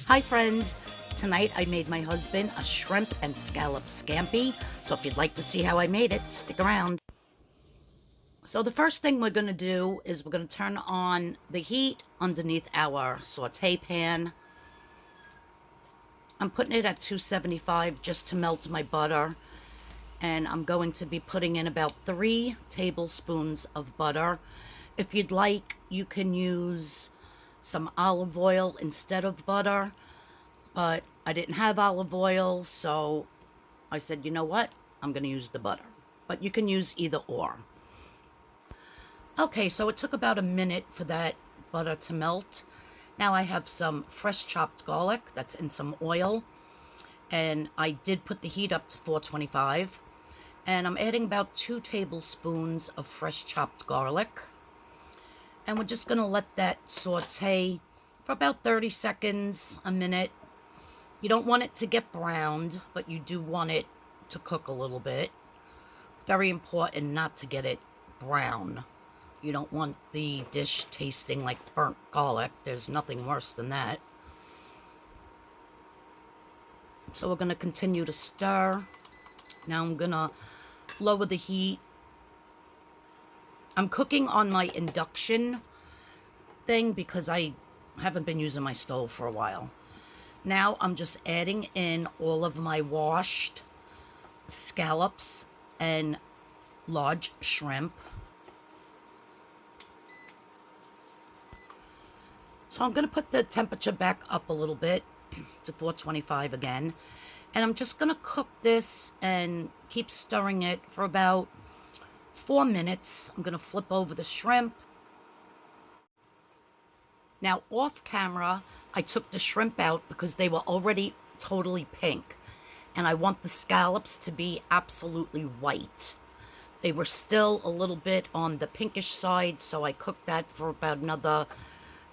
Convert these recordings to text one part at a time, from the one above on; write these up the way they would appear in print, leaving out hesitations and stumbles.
Hi friends, tonight I made my husband a shrimp and scallop scampi, so if you'd like to see how I made it, stick around. So the first thing we're going to do is we're going to turn on the heat underneath our saute pan. I'm putting it at 275 just to melt my butter, and I'm going to be putting in about 3 tablespoons of butter. If you'd like, you can use some olive oil instead of butter, but I didn't have olive oil, so I said, you know what? I'm going to use the butter. But you can use either or. Okay, so it took about a minute for that butter to melt. Now I have some fresh chopped garlic that's in some oil, and I did put the heat up to 425. And I'm adding about 2 tablespoons of fresh chopped garlic. And we're just going to let that saute for about 30 seconds, a minute. You don't want it to get browned, but you do want it to cook a little bit. It's very important not to get it brown. You don't want the dish tasting like burnt garlic. There's nothing worse than that. So we're going to continue to stir. Now I'm going to lower the heat. I'm cooking on my induction thing because I haven't been using my stove for a while. Now I'm just adding in all of my washed scallops and large shrimp. So I'm going to put the temperature back up a little bit to 425 again. And I'm just going to cook this and keep stirring it for about 4 minutes. I'm going to flip over the shrimp. Now, off camera, I took the shrimp out because they were already totally pink. And I want the scallops to be absolutely white. They were still a little bit on the pinkish side, so I cooked that for about another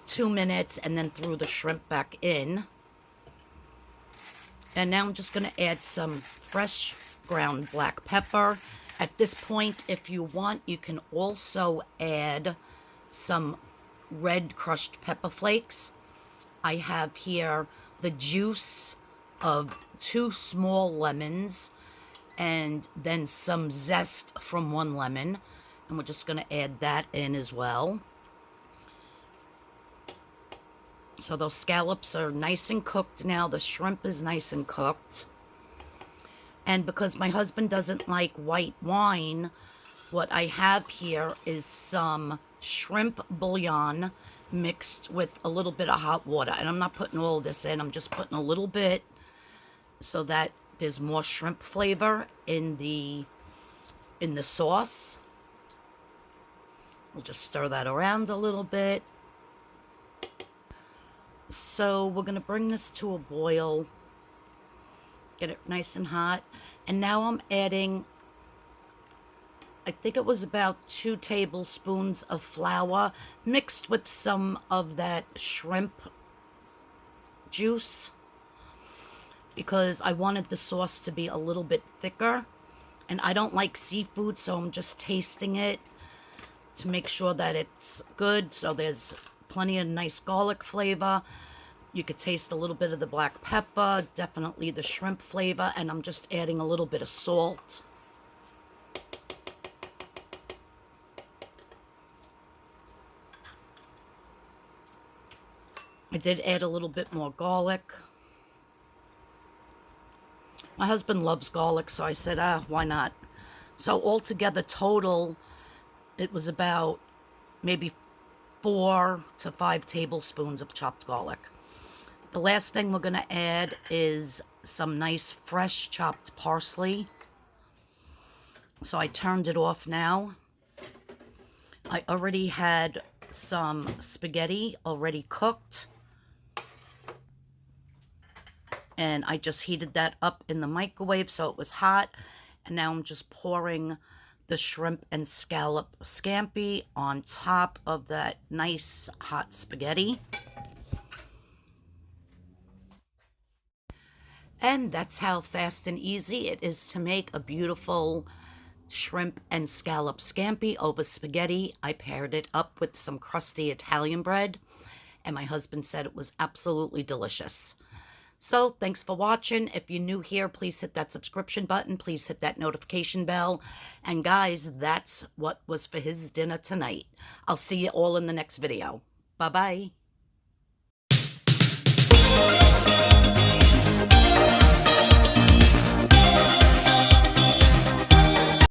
2 minutes and then threw the shrimp back in. And now I'm just going to add some fresh ground black pepper. At this point, if you want, you can also add some red crushed pepper flakes. I have here the juice of 2 small lemons and then some zest from 1 lemon. And we're just going to add that in as well. So those scallops are nice and cooked now. The shrimp is nice and cooked. And because my husband doesn't like white wine, what I have here is some shrimp bouillon mixed with a little bit of hot water. And I'm not putting all of this in. I'm just putting a little bit so that there's more shrimp flavor in the sauce. We'll just stir that around a little bit. So we're going to bring this to a boil. Get it nice and hot. And now I'm adding, I think it was about 2 tablespoons of flour mixed with some of that shrimp juice, because I wanted the sauce to be a little bit thicker. And I don't like seafood, so I'm just tasting it to make sure that it's good. So there's plenty of nice garlic flavor. You could taste a little bit of the black pepper, definitely the shrimp flavor, and I'm just adding a little bit of salt. I did add a little bit more garlic. My husband loves garlic, so I said, why not? So altogether, total, it was about maybe 4 to 5 tablespoons of chopped garlic. The last thing we're going to add is some nice fresh chopped parsley. So I turned it off now. I already had some spaghetti already cooked. And I just heated that up in the microwave so it was hot. And now I'm just pouring the shrimp and scallop scampi on top of that nice hot spaghetti. And that's how fast and easy it is to make a beautiful shrimp and scallop scampi over spaghetti. I paired it up with some crusty Italian bread. and my husband said it was absolutely delicious. So thanks for watching. If you're new here, please hit that subscription button. Please hit that notification bell. And guys, that's what was for his dinner tonight. I'll see you all in the next video. Bye-bye.